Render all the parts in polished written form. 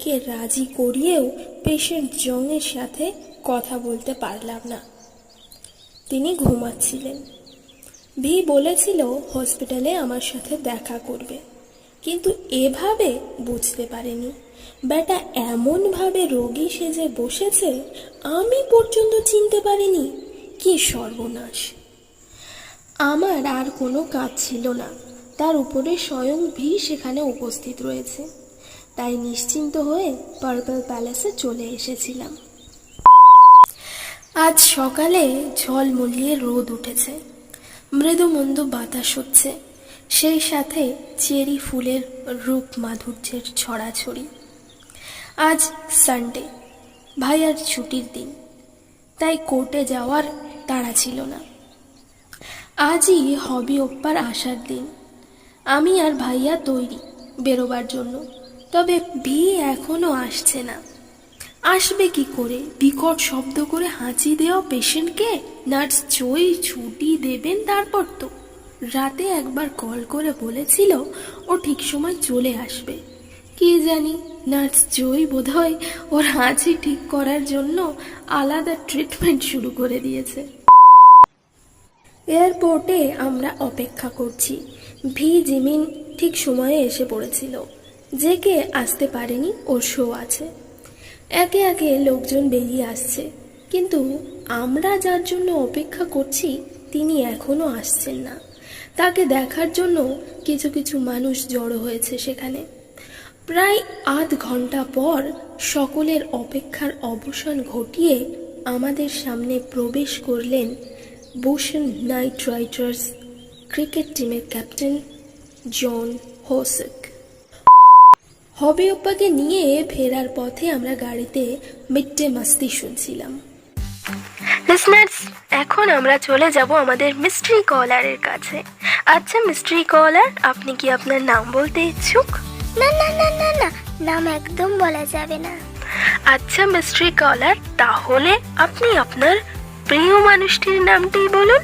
V K রাজি করিয়েও patient জংয়ের সাথে কথা বলতে পারলাম না। তিনি ঘুমাচ্ছিলেন। ভি বলেছিল হসপিটালে আমার সাথে দেখা করবে, কিন্তু এভাবে বুঝতে পারেনি বেটা এমনভাবে রোগী সেজে বসেছে আমি পর্যন্ত চিনতে পারিনি। কি সর্বনাশ! আমার আর কোনো কাজ ছিল না, তার উপরে স্বয়ং ভি সেখানে উপস্থিত রয়েছে, তাই নিশ্চিন্ত হয়ে পার্পল প্যালেসে চলে এসেছিলাম। আজ সকালে ঝলমলিয়ে রোদ উঠেছে, মৃদু মন্দ বাতাস হচ্ছে, সেই সাথে চেরি ফুলের রূপ মাধুর্যের ছড়াছড়ি। আজ সানডে, ভাইয়ার ছুটির দিন, তাই কোর্টে যাওয়ার তাড়া ছিল না। আজই হবি ওপ্পার আসার দিন। আমি আর ভাইয়া তৈরি বেরোবার জন্য, তবে ভি এখনো আসছে না। আসবে কি করে? বিকট শব্দ করে হাঁচি দেওয়া পেশেন্টকে নার্স জয়ী ছুটি দেবেন তারপর তো। রাতে একবার কল করে বলেছিল ও ঠিক সময় চলে আসবে। কি জানি, নার্স জয়ী বোধহয় ওর হাঁচি ঠিক করার জন্য আলাদা ট্রিটমেন্ট শুরু করে দিয়েছে। এয়ারপোর্টে আমরা অপেক্ষা করছি। ভি জিমিন ঠিক সময়ে এসে পড়েছিল। জেকে আসতে পারেনি, ওর শো আছে। একে একে লোকজন বেরিয়ে আসছে, কিন্তু আমরা যার জন্য অপেক্ষা করছি তিনি এখনো আসছেন না। তাকে দেখার জন্য কিছু কিছু মানুষ জড়ো হয়েছে সেখানে। প্রায় আধ ঘন্টা পর সকলের অপেক্ষার অবসান ঘটিয়ে আমাদের সামনে প্রবেশ করলেন বোস্টন নাইট রাইডার্স ক্রিকেট টিমের ক্যাপ্টেন জন হোসেক। হবি ওপ্পাকে নিয়ে ফেরার পথে আমরা গাড়িতে মিডডে মাস্তি শুনছিলাম। লিসনার্স, এখন আমরা চলে যাব আমাদের মিস্ট্রি কলারের কাছে। আচ্ছা মিস্ট্রি কলার, আপনি কি আপনার নাম বলতে ইচ্ছুক? না না না না না, নাম একদম বলা যাবে না। আচ্ছা মিস্ট্রি কলার, তাহলে আপনি আপনার প্রিয় মানুষটির নামটি বলুন,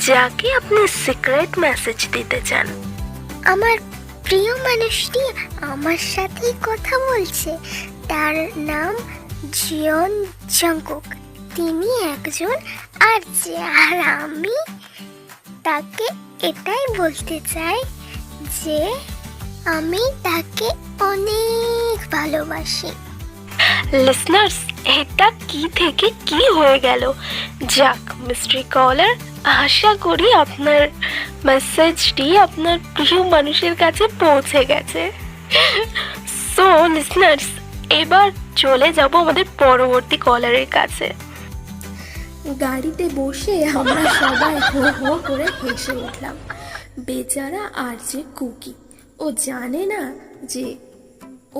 যাকে আপনি সিক্রেট মেসেজ দিতে চান। আমার প্রিয় মানুষটি আমার সাথেই কথা বলছে, তার নাম জিয়ন জংকুক। তিনি একজন আরজে, আর আমি তাকে এটাই বলতে চাই যে আমি তাকে অনেক ভালোবাসি। লিসনার্স, এটা কি থেকে কি হয়ে গেল? যাক মিস্ট্রি কলার, আশা করি আপনার মেসেজটি আপনার প্রিয় মানুষের কাছে পৌঁছে গেছে। সো লিসনার্স, এবার চলে যাব আমাদের পরবর্তী কলারের কাছে। গাড়িতে বসে আমরা সবাই হো হো করে হেসে উঠলাম। বেচারা আর যে কুকি, ও জানে না যে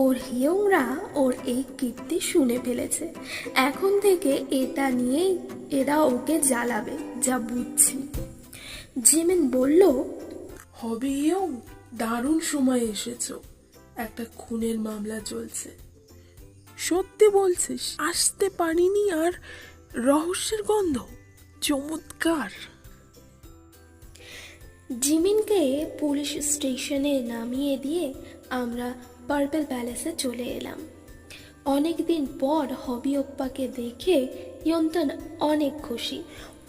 ওর হিয়ংরা ওর এই কীর্তি শুনে ফেলেছে। এখন থেকে এটা নিয়েই এরা ওকে জ্বালাবে, যা বুঝছি। জিমিন বলল, হবি ইয়ং, দারুণ সময় এসেছো। একটা খুনের মামলা চলছে। সত্যি বলছিস? আসতে পারিনি, আর রহস্যের গন্ধ চমৎকার। জিমিনকে পুলিশ স্টেশনে নামিয়ে দিয়ে আমরা পার্পল প্যালেসে চলে এলাম। অনেকদিন পর হবি ওপ্পাকে দেখে ইয়ন্তন অনেক খুশি।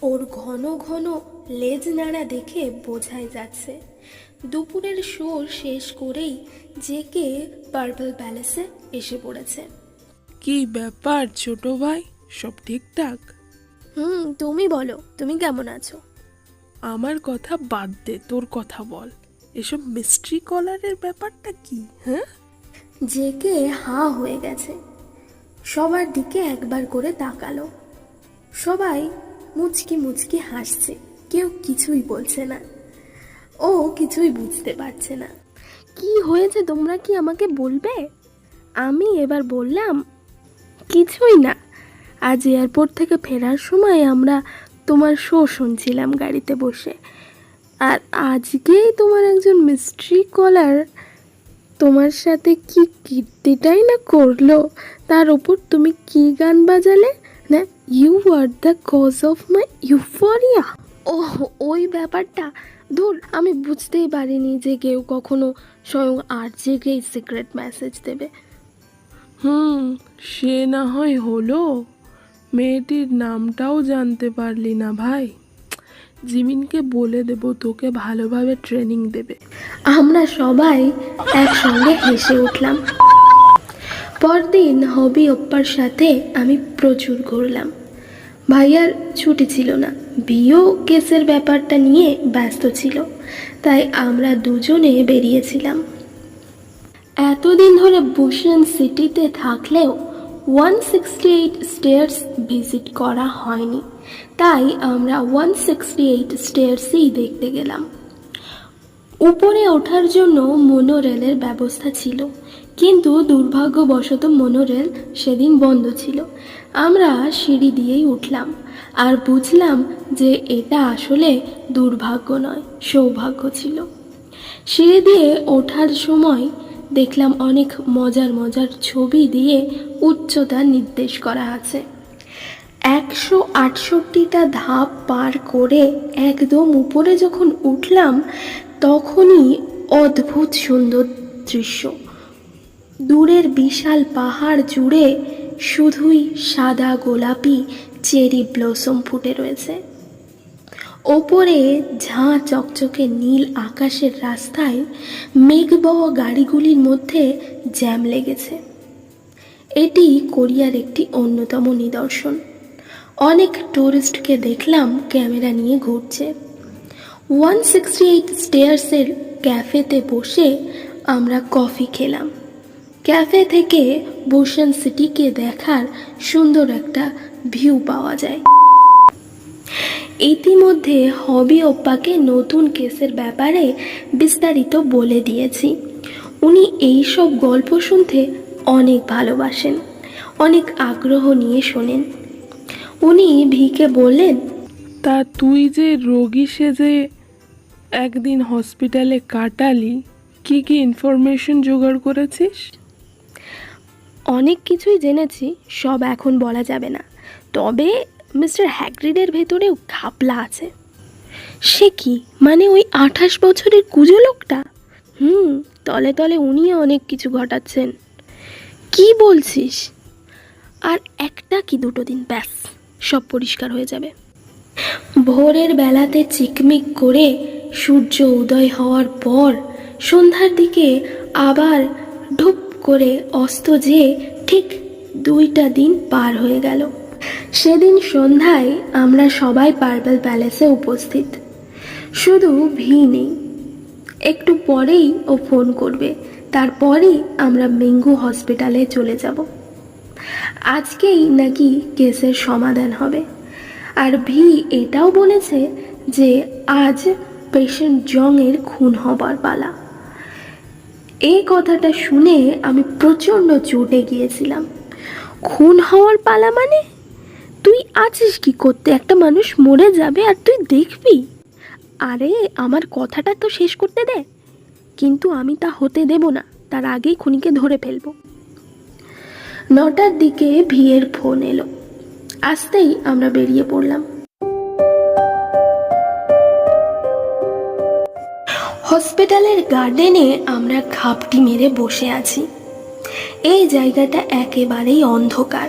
ওর ঘন ঘন লেজ নাড়া দেখে বোঝাই যাচ্ছে। দুপুরের শো শেষ করেই জেকে পার্পল প্যালেসে এসে পড়েছে। কি ব্যাপার ছোট ভাই, সব ঠিকঠাক? তুমি বলো, তুমি কেমন আছো? আমার কথা বাদ দে, তোর কথা বল। এসব মিস্ট্রি কলারের ব্যাপারটা কি? হ্যাঁ, জেকে হাঁ হয়ে গেছে। সবার দিকে একবার করে তাকালো। সবাই মুচকি মুচকি হাসছে, কেউ কিছুই বলছে না। ও কিছুই বুঝতে পারছে না। কি হয়েছে তোমরা কি আমাকে বলবে? আমি এবার বললাম, কিছুই না, আজ এয়ারপোর্ট থেকে ফেরার সময় আমরা তোমার শো শুনছিলাম গাড়িতে বসে, আর আজকেই তোমার একজন মিস্ট্রি কলার তোমার সাথে কি কীর্তিটাই না করলো, তার ওপর তুমি কি গান বাজালে না, you are the cause of my euphoria. ওহ, ওই ব্যাপারটা। ধুর, আমি বুঝতেই পারিনি যে কেউ কখনো স্বয়ং আরজেকেই সিক্রেট মেসেজ দেবে। সে না হয় হলো, মেয়েটির নামটাও জানতে পারলি না ভাই। জিমিনকে বলে দেব তোকে ভালোভাবে ট্রেনিং দেবে। আমরা সবাই একসঙ্গে হেসে উঠলাম। পরদিন হবি ওপ্পার সাথে আমি প্রচুর ঘুরলাম। ভাইয়ার ছুটি ছিল না, বিয়েও কেসের ব্যাপারটা নিয়ে ব্যস্ত ছিল, তাই আমরা দুজনে বেরিয়েছিলাম। এতদিন ধরে বুশন সিটিতে থাকলেও 168 স্টেয়ার্স ভিজিট করা হয়নি, তাই আমরা 168 স্টেয়ার্সই দেখতে গেলাম। উপরে ওঠার জন্য মোনোরেলের ব্যবস্থা ছিল, কিন্তু দুর্ভাগ্যবশত মোনোরেল সেদিন বন্ধ ছিল। আমরা সিঁড়ি দিয়েই উঠলাম, আর বুঝলাম যে এটা আসলে দুর্ভাগ্য নয়, সৌভাগ্য ছিল। সিঁড়ি দিয়ে ওঠার সময় দেখলাম অনেক মজার মজার ছবি দিয়ে উচ্চতা নির্দেশ করা আছে। 168টা ধাপ পার করে একদম উপরে যখন উঠলাম, তখনই অদ্ভুত সুন্দর দৃশ্য। দূরের বিশাল পাহাড় জুড়ে শুধুই সাদা গোলাপি চেরি ব্লসম ফুটে রয়েছে। ওপরে ঝাঁ চকচকে নীল আকাশের রাস্তায় মেঘবওয়া গাড়িগুলির মধ্যে জ্যাম লেগেছে। এটি কোরিয়ার একটি অন্যতম নিদর্শন। অনেক টুরিস্টকে দেখলাম ক্যামেরা নিয়ে ঘুরছে। 168 স্টেয়ার্সের ক্যাফেতে বসে আমরা কফি খেলাম। ক্যাফে থেকে বুশন সিটিকে দেখার সুন্দর একটা ভিউ পাওয়া যায়। ইতিমধ্যে হবি ওপ্পাকে নতুন কেসের ব্যাপারে বিস্তারিত বলে দিয়েছি। উনি এইসব গল্প শুনতে অনেক ভালোবাসেন, অনেক আগ্রহ নিয়ে শোনেন। উনি ভিকে বললেন, তা তুই যে রোগী সেজে একদিন হসপিটালে কাটালি, কি কি ইনফরমেশন জোগাড় করেছিস? অনেক কিছুই জেনেছি, সব এখন বলা যাবে না, তবে মিস্টার হ্যাগ্রিডের ভেতরেও ঘাপলা আছে। সে কি, মানে ওই 28 বছরের কুজো লোকটা? তলে তলে উনিও অনেক কিছু ঘটাচ্ছেন। কি বলছিস? আর একটা কি দুটো দিন, ব্যাস সব পরিষ্কার হয়ে যাবে। ভোরের বেলাতে চিকমিক করে সূর্য উদয় হওয়ার পর সন্ধ্যার দিকে আবার ঢুপ করে অস্ত যেয়ে ঠিক 2টা দিন পার হয়ে গেল। সেদিন সন্ধ্যায় আমরা সবাই পার্পল প্যালেসে উপস্থিত। শুধু ভি নেই, একটু পরেই ও ফোন করবে, তারপরেই আমরা মেঙ্গু হসপিটালে চলে যাব। আজকেই নাকি কেসের সমাধান হবে। আর ভি এটাও বলেছে যে আজ পেশেন্ট জংয়ের খুন হবার পালা। এই কথাটা শুনে আমি প্রচণ্ড চটে গিয়েছিলাম। খুন হওয়ার পালা মানে? তুই আছিস কি করতে? একটা মানুষ মরে যাবে আর তুই দেখবি? আরে আমার কথাটা তো শেষ করতে দে। কিন্তু আমি তা হতে দেব না, তার আগেই খুনিকে ধরে ফেলব। 9টার দিকে ভিয়ের ফোন এলো। আসতেই আমরা বেরিয়ে পড়লাম। হসপিটালের গার্ডেনে আমরা ঘাপটি মেরে বসে আছি। এই জায়গাটা একেবারেই অন্ধকার।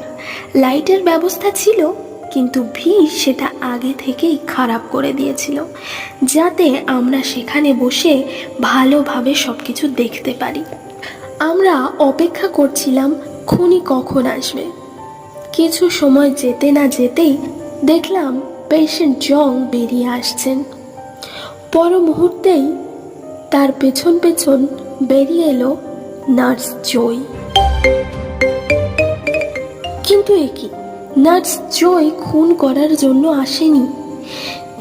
লাইটের ব্যবস্থা ছিল, কিন্তু ভি সেটা আগে থেকেই খারাপ করে দিয়েছিল, যাতে আমরা সেখানে বসে ভালোভাবে সব কিছু দেখতে পারি। আমরা অপেক্ষা করছিলাম খুনি কখন আসবে। কিছু সময় যেতে না যেতেই দেখলাম পেশেন্ট জং বেরিয়ে আসছেন। পর মুহূর্তেই তার পেছন পেছন বেরিয়ে এলো নার্স জয়। কিন্তু একি, নার্স জয় খুন করার জন্য আসেনি।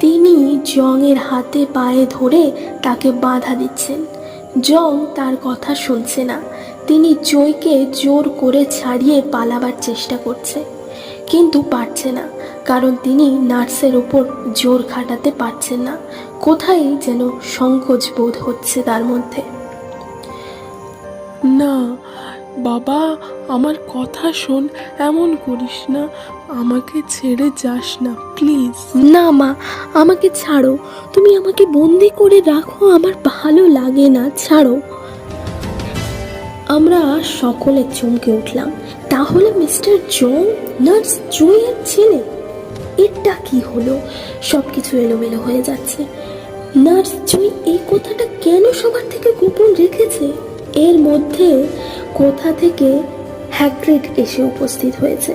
তিনি জংয়ের হাতে পায়ে ধরে তাকে বাধা দিচ্ছেন। জং তার কথা শুনছে না। তিনি জয়কে জোর করে ছাড়িয়ে পালাবার চেষ্টা করছে, কিন্তু পারছে না, কারণ তিনি নার্সের ওপর জোর খাটাতে পারছেন না। কোথায় যেন সংকোচ বোধ হচ্ছে তার মধ্যে। না বাবা, আমার কথা শোন, এমন করিস না, আমাকে ছেড়ে যাস না প্লিজ। না মা, আমাকে ছাড়ো, তুমি আমাকে বন্দি করে রাখো, আমার ভালো লাগে না, ছাড়ো। আমরা সকলে চমকে উঠলাম। তাহলে মিস্টার জং নার্স জুইয়ের ছেলে? এটা কি হলো? সবকিছু এলোমেলো হয়ে যাচ্ছে। নার্স জুই এই কথাটা কেন সবার থেকে গোপন রেখেছে? এর মধ্যে কোথা থেকে হ্যাগ্রিড এসে উপস্থিত হয়েছে।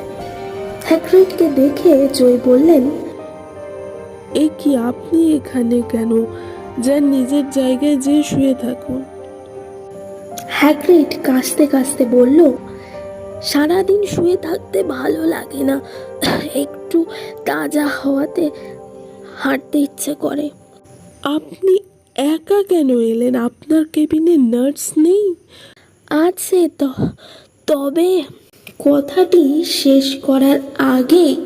হ্যাগ্রিডকে দেখে জয় বললেন, এ কি, আপনি এখানে কেন? যার নিজের জায়গায় যে শুয়ে থাকুন। হ্যাগ্রিড কাঁচতে কাঁচতে বলল, সারাদিন শুয়ে থাকতে ভালো লাগে না, একটু তাজা হাওয়াতে হাঁটতে ইচ্ছে করে। আপনি একা কেন এলেন? আপনার কেবিনে নার্স নেই? আছে তো, তবে কথাটি শেষ করার আগেই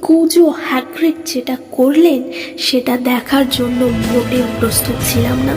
কুজো হ্যাগ্রিড যেটা করলেন সেটা দেখার জন্য মোটেও প্রস্তুত ছিলাম না।